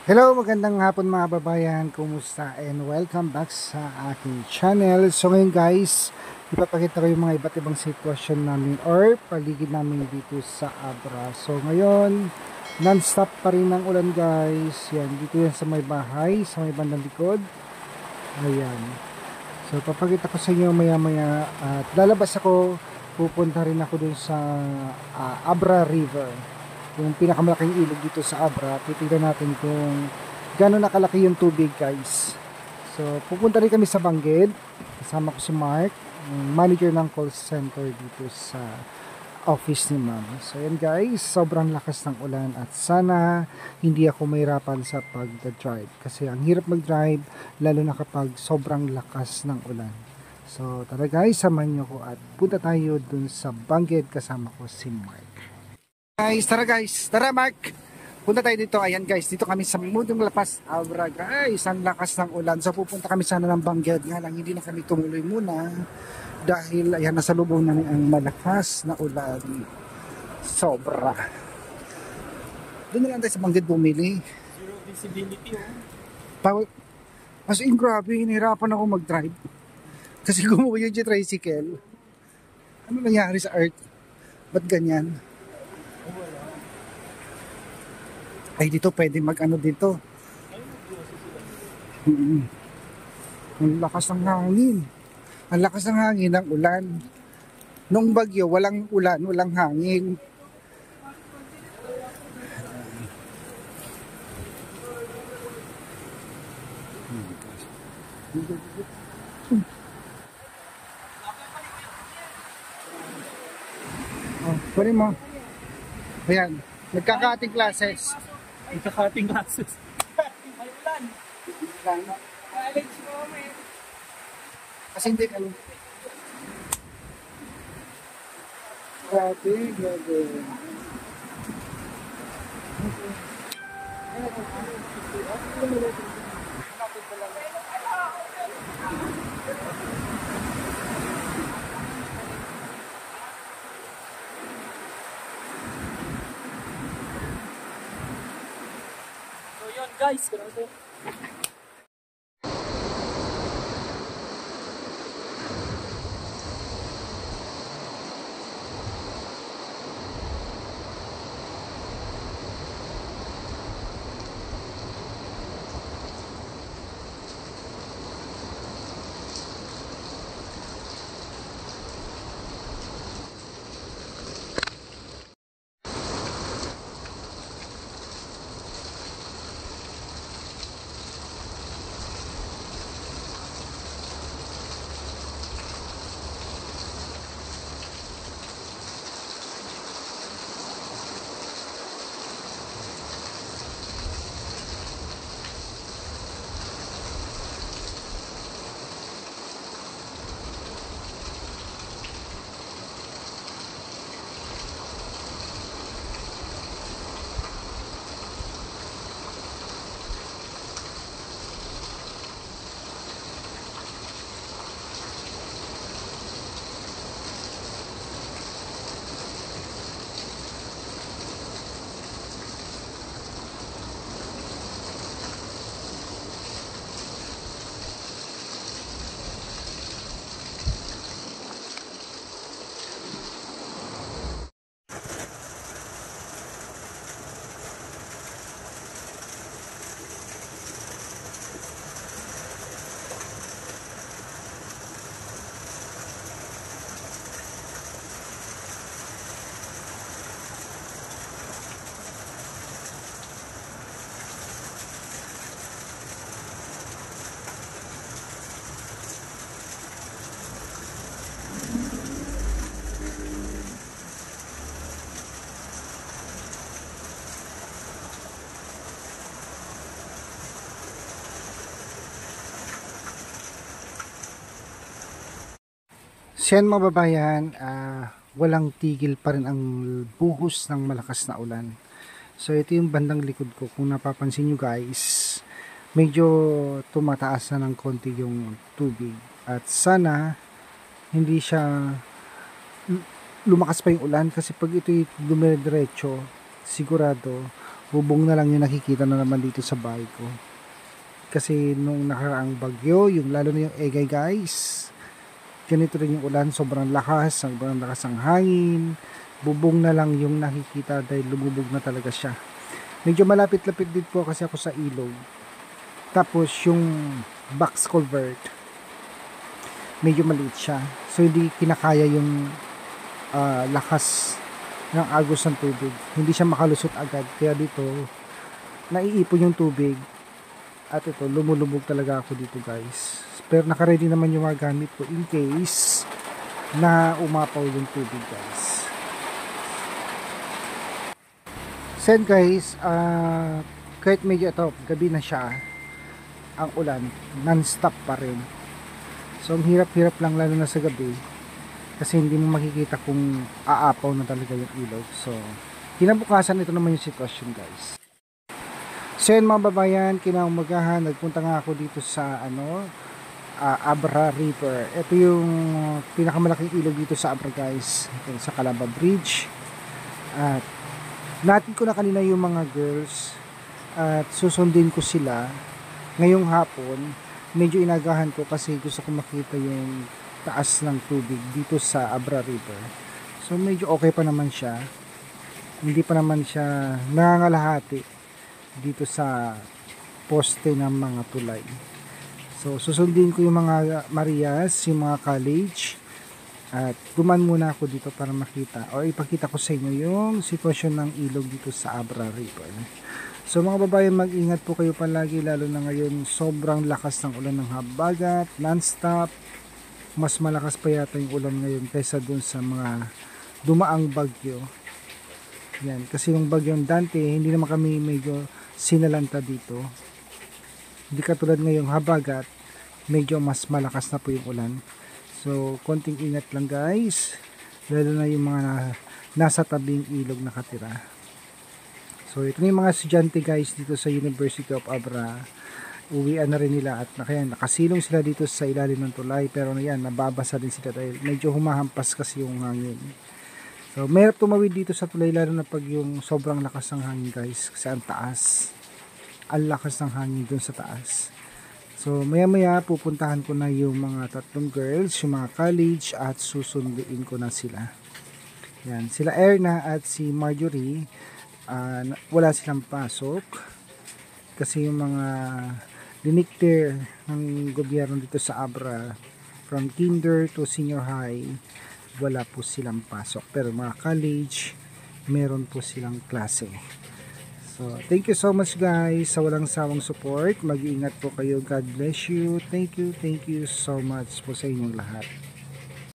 Hello, magandang hapon mga babayan. Kumusta? And welcome back sa aking channel. So ngayon guys, ipapakita ko yung mga iba't ibang sitwasyon namin or paligid namin dito sa Abra. So ngayon, non-stop pa rin ang ulan guys. Yan, dito yan sa may bahay, sa may bandang likod. Ayan. So papakita ko sa inyo maya maya at lalabas ako, pupunta rin ako dun sa Abra River, yung pinakamalaking ilog dito sa Abra. Titignan natin kung gano'n nakalaki yung tubig guys. So pupunta rin kami sa Bangged, kasama ko si Mark, yung manager ng call center dito sa office ni ma'am. So yan guys, sobrang lakas ng ulan at sana hindi ako mahirapan sa pag-drive kasi ang hirap mag-drive lalo na kapag sobrang lakas ng ulan. So tara guys, samahan nyo ko at punta tayo dun sa Bangged kasama ko si Mark. Guys, tara Mark! Punta tayo dito, ayan guys, dito kami sa Mundong Lapas, Abra guys, ang lakas ng ulan. So pupunta kami sana ng Bangged, nga lang hindi na kami tumuloy muna dahil ayan nasa lubong namin ang malakas na ulan. Sobra. Doon na lang tayo sa Bangged bumili. Zero visibility, oh. As in grabe, hinihirapan ako mag-drive. Kasi gumuho yung tricycle. Ano nangyari sa earth? Ba't ganyan? Ay dito pwede mag-ano dito. Ang lakas ng hangin. Ang lakas ng hangin ng ulan. Nung bagyo, walang ulan, walang hangin. Oh, pwede mo. Ayan, nagkakating classes. Nagkakating classes. May ulan. College moment. Kasi hindi kami. Grabe, grabe. So yun guys, grabe. Siyan mga babayan, walang tigil pa rin ang buhos ng malakas na ulan. So ito yung bandang likod ko. Kung napapansin nyo guys, medyo tumataas na ng konti yung tubig. At sana hindi siya lumakas pa yung ulan kasi pag ito'y dumiretso, sigurado bubong na lang yung nakikita na naman dito sa bahay ko. Kasi nung nakaraang bagyo, yung lalo na yung Egay guys, ganito rin yung ulan, sobrang lakas ang hangin, bubong na lang yung nakikita dahil lumubog na talaga siya. Medyo malapit-lapit din po kasi ako sa ilog. Tapos yung box culvert, medyo maliit siya. So hindi kinakaya yung lakas ng agos ng tubig. Hindi siya makalusot agad. Kaya dito, naiipon yung tubig. At ito, lumulubog talaga ako dito guys. Pero nakaready naman yung mga gamit ko in case na umapaw yung tubig guys. Sen guys, kahit medyo ito, gabi na siya, ang ulan, non-stop pa rin. So, ang hirap-hirap lang lalo na sa gabi. Kasi hindi mo makikita kung aapaw na talaga yung ilog. So, kinabukasan ito naman yung sitwasyon guys. So yun mga babayan, kinaumagahan, nagpunta nga ako dito sa Abra River. Ito yung pinakamalaking ilog dito sa Abra guys, ito, sa Calamba Bridge. At natin ko na kanina yung mga girls at susundin ko sila ngayong hapon. Medyo inagahan ko kasi gusto ko makita yung taas ng tubig dito sa Abra River. So medyo okay pa naman siya, hindi pa naman siya nangangalahati dito sa poste ng mga tulay. So susundin ko yung mga Marias, yung mga college, at duman muna ako dito para makita o ipakita ko sa inyo yung sitwasyon ng ilog dito sa Abra River. So mga babayan, mag-ingat po kayo palagi, lalo na ngayon sobrang lakas ng ulan ng habagat, non-stop. Mas malakas pa yata yung ulan ngayon kaysa dun sa mga dumaang bagyo. Yan, kasi yung bagyong Dante, hindi naman kami medyo sinalanta dito. Hindi katulad ngayong habagat, medyo mas malakas na po yung ulan. So, konting ingat lang guys, lalo na yung mga nasa tabing ilog nakatira. So, ito na yung mga estudyante guys dito sa University of Abra. Uwian na rin nila at nakasilong sila dito sa ilalim ng tulay, pero yan, nababasa din sila dahil medyo humahampas kasi yung hangin. So, mahirap tumawid dito sa tulay lalo na pag yung sobrang lakas ng hangin guys, kasi ang taas. Ang lakas ng hangin dun sa taas. So, maya-maya pupuntahan ko na yung mga tatlong girls, yung mga college, at susunduin ko na sila. Yan, sila Erna at si Marjorie, wala silang pasok kasi yung mga diniktir ng gobyerno dito sa Abra from kinder to senior high, wala po silang pasok, pero mga college meron po silang klase. So thank you so much guys sa walang sawang support. Mag-iingat po kayo, God bless you, thank you so much po sa inyong lahat.